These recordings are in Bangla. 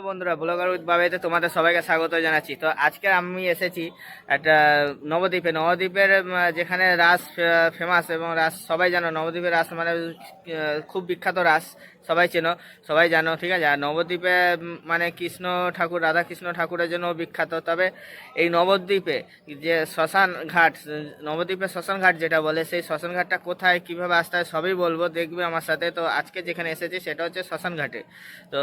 বন্ধুরা, ব্লগার উইথ বাবাইতে তোমাদের সবাইকে স্বাগত জানাচ্ছি। তো আজকে আমি এসেছি একটা নবদ্বীপের যেখানে রাস ফেমাস, এবং রাস সবাই জানো। নবদ্বীপের রাস মানে খুব বিখ্যাত রাস, সবাই চেনো, সবাই জানো, ঠিক আছে। আর নবদ্বীপে মানে কৃষ্ণ ঠাকুর, রাধা কৃষ্ণ ঠাকুরের জন্য বিখ্যাত। তবে এই নবদ্বীপে যে শ্মশান ঘাট, নবদ্বীপের শ্মশান ঘাট যেটা বলে, সেই শ্মশান ঘাটটা কোথায়, কিভাবে আসতে হয় সবই বলবো, দেখবে আমার সাথে। তো আজকে যেখানে এসেছি সেটা হচ্ছে শ্মশান ঘাটে। তো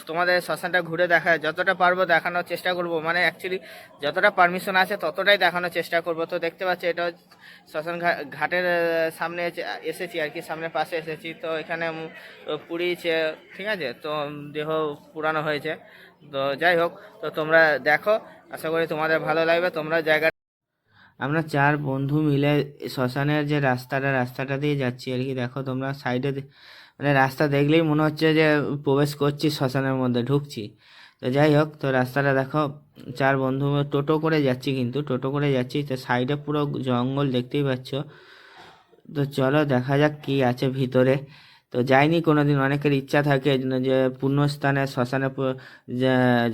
তোমাদের শ্মশানটা ঘুরে দেখা, যতটা পারবো দেখানোর চেষ্টা করব, মানে অ্যাকচুয়ালি যতটা পারমিশন আছে ততটাই দেখানোর চেষ্টা করব। তো দেখতে পাচ্ছি এটা শ্মশান ঘাটের সামনে এসেছি আর কি, সামনে পাশে এসেছি। তো এখানে পুড়িয়েছে, ঠিক আছে, তো দেহ পুরানো হয়েছে। তো যাই হোক, তো তোমরা দেখো, আশা করি তোমাদের ভালো লাগবে। তোমরা জায়গা, আমরা 4 বন্ধু মিলে শ্মশানের যে রাস্তাটা দিয়ে যাচ্ছি আর কি। দেখো তোমরা সাইডে, মানে রাস্তা দেখলেই মনে হচ্ছে যে প্রবেশ করছি, শ্মশানের মধ্যে ঢুকছি। তো যাই হোক, তো রাস্তাটা দেখো, 4 বন্ধু টোটো করে যাচ্ছি, কিন্তু টোটো করে যাচ্ছি। তো সাইডে পুরো জঙ্গল দেখতেই পাচ্ছ। তো চলো দেখা যাক কি আছে ভিতরে। তো যাইনি কোনোদিন, অনেকের ইচ্ছা থাকে যে পুণ্যস্থানে শ্মশানে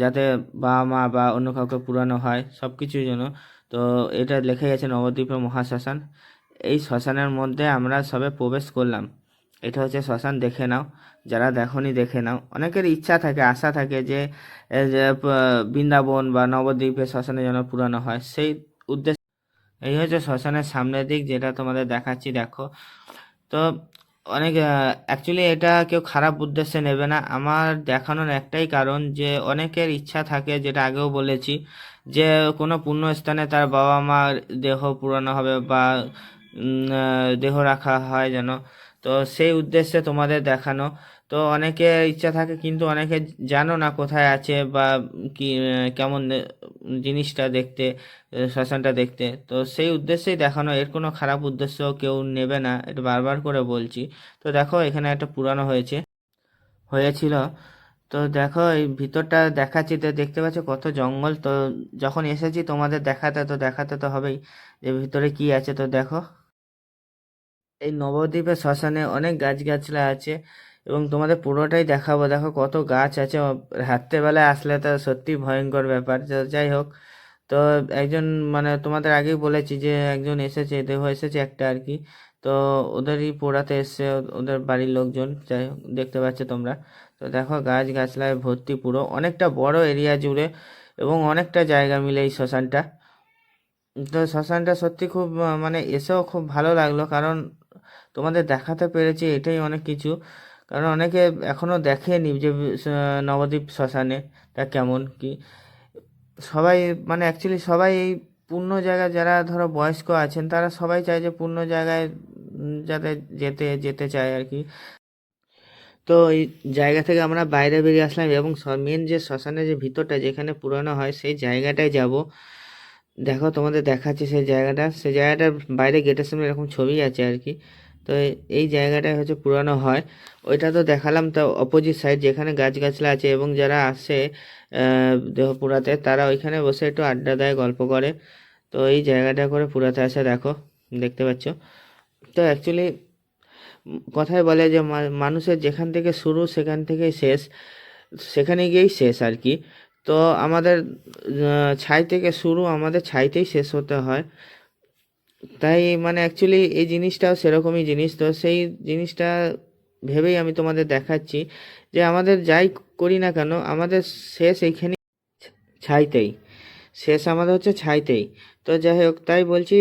যাতে বাবা মা বা অন্য কাউকে পুরানো হয়, সব কিছুর জন্য। তো এটা লেখা গেছে নবদ্বীপের মহাশ্মশান। এই শ্মশানের মধ্যে আমরা সবে প্রবেশ করলাম। এটা হচ্ছে শ্মশান, দেখে নাও, যারা দেখোনি দেখে নাও। অনেকের ইচ্ছা থাকে, আশা থাকে যে বৃন্দাবন বা নবদ্বীপের শ্মশানে যেন পুরানো হয়, সেই উদ্দেশ্যে। এই হচ্ছে শ্মশানের সামনের দিক, যেটা তোমাদের দেখাচ্ছি, দেখো। তো অনেক অ্যাকচুয়ালি এটা কেউ খারাপ উদ্দেশ্যে নেবে না, আমার দেখানোর একটাই কারণ যে অনেকের ইচ্ছা থাকে, যেটা আগেও বলেছি, যে কোনো পুণ্য স্থানে তার বাবা মার দেহ পুরানো হবে বা দেহ রাখা হয় যেন। তো সেই উদ্দেশ্যে তোমাদের দেখানো। তো অনেকে ইচ্ছা থাকে, কিন্তু অনেকে জানো না কোথায় আছে বা কি কেমন জিনিসটা দেখতে, শ্মশানটা দেখতে। তো সেই উদ্দেশ্যেই দেখানো, এর কোনো খারাপ উদ্দেশ্য কেউ নেবে না, এটা বারবার করে বলছি। তো দেখো এখানে একটা পুরানো হয়েছিল। তো দেখো এই ভিতরটা দেখাচ্ছি, তো দেখতে পাচ্ছ কত জঙ্গল। তো যখন এসেছি তোমাদের দেখাতে তো হবেই যে ভিতরে কি আছে। তো দেখো, এই নবদ্বীপের শ্মশানে অনেক গাছগাছলা আছে, এবং তোমাদের পুরোটাই দেখাবো। দেখো কত গাছ আছে, রাত্রেবেলায় আসলে তো সত্যি ভয়ঙ্কর ব্যাপার। তো যাই হোক, তো একজন, মানে তোমাদের আগেই বলেছি যে একজন এসেছে, দেহ এসেছে একটা আর কি। তো ওদেরই পোড়াতে এসছে, ওদের বাড়ির লোকজন। যাই হোক, দেখতে পাচ্ছ তোমরা। তো দেখো গাছ গাছলায় ভর্তি, পুরো অনেকটা বড় এরিয়া জুড়ে, এবং অনেকটা জায়গা মিলে এই শ্মশানটা। তো শ্মশানটা সত্যি খুব মানে এসেও খুব ভালো লাগলো, কারণ তোমাদের দেখাতে পেরেছি, এটাই অনেক কিছু। কারণ অনেকে এখনো দেখেনি যে নবদ্বীপ শ্মশানে তা কেমন কি। সবাই, মানে অ্যাকচুয়ালি সবাই এই পূর্ণ জায়গায়, যারা ধরো বয়স্ক আছেন, তারা সবাই চায় যে পূর্ণ জায়গায় যাতে যেতে যেতে চায় আর কি। তো এই জায়গা থেকে আমরা বাইরে বেরিয়ে আসলাম, এবং মেন যে শ্মশানের যে ভিতরটা যেখানে পুরানো হয়, সেই জায়গাটায় যাব। দেখো তোমাদের দেখাচ্ছি সেই জায়গাটার বাইরে গেটের সামনে এরকম ছবি আছে আর কি। তো এই জায়গাটায় হচ্ছে পুরানো হয়, ওইটা তো দেখালাম। তো অপোজিট সাইড যেখানে গাছগাছলা আছে, এবং যারা আসে দেহ পুরাতে, তারা ওইখানে বসে একটু আড্ডা দেয়, গল্প করে। তো এই জায়গাটা করে পুরাতে আসে, দেখো, দেখতে পাচ্ছ। তো অ্যাকচুয়ালি কথায় বলে যে মানুষের যেখান থেকে শুরু সেখান থেকেই শেষ, সেখানে গিয়েই শেষ আর কি। তো আমাদের ছাই থেকে শুরু, আমাদের ছাইতেই শেষ হতে হয়। তাই মানে অ্যাকচুয়ালি এই জিনিসটাও সেরকমই জিনিস। তো সেই জিনিসটা ভেবেই আমি তোমাদের দেখাচ্ছি যে আমাদের যাই করি না কেন, আমাদের শেষ এইখানে, ছাইতেই শেষ, আমাদের হচ্ছে ছাইতেই। তো যাই হোক, তাই বলছি,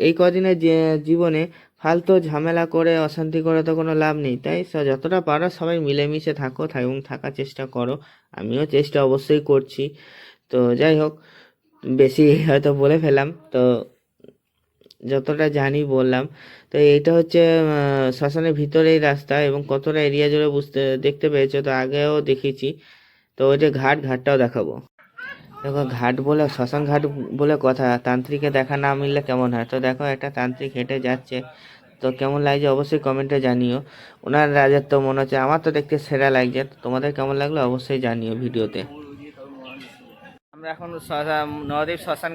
এই কদিনের যে জীবনে ফালতু ঝামেলা করে অশান্তি করে তো কোনো লাভ নেই। তাই যতটা পারো সবাই মিলেমিশে থাকো, এবং থাকার চেষ্টা করো। আমিও চেষ্টা অবশ্যই করছি। তো যাই হোক, বেশি হয়তো বলে ফেলাম, তো যতটা জানি বললাম। তো এইটা হচ্ছে শ্মশানের ভিতরেই রাস্তা, এবং কতটা এরিয়া জুড়ে দেখতে পেয়েছো, তো আগেও দেখিয়েছি। তো ওই যে ঘাটটাও দেখাবো। দেখো ঘাট বলে, শ্মশান ঘাট বলে কথা, তান্ত্রিকে দেখা না মিললে কেমন হয়। তো দেখো একটা তান্ত্রিক হেঁটে যাচ্ছে, তো কেমন লাগছে অবশ্যই কমেন্টে জানিও। ওনার রাজত্ব মনে হচ্ছে, আমার তো দেখতে সেরা লাগছে। তোমাদের কেমন লাগলো অবশ্যই জানিও ভিডিওতে। আমরা এখন নবদ্বীপ শ্মশান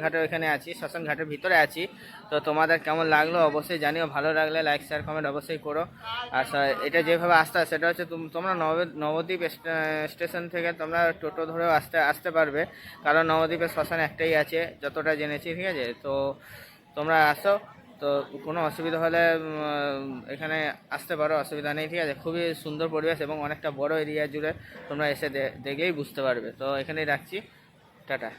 ঘাটের ওইখানে আছি, শ্মশান ঘাটের ভিতরে আছি। তো তোমাদের কেমন লাগলো অবশ্যই জানিও, ভালো লাগলে লাইক শেয়ার কমেন্ট অবশ্যই করো। আর এটা যেভাবে আসতে হয় সেটা হচ্ছে তোমরা নবদ্বীপ স্টেশন থেকে তোমরা টোটো ধরেও আসতে পারবে, কারণ নবদ্বীপের শ্মশান একটাই আছে যতটা জেনেছি, ঠিক আছে। তো তোমরা আসো, তো কোনো অসুবিধা হলে এখানে আসতে পারো, অসুবিধা নেই, ঠিক আছে। খুবই সুন্দর পরিবেশ এবং অনেকটা বড় এরিয়া জুড়ে, তোমরা এসে দেখলেই বুঝতে পারবে। তো এখানেই রাখছি, টাটা।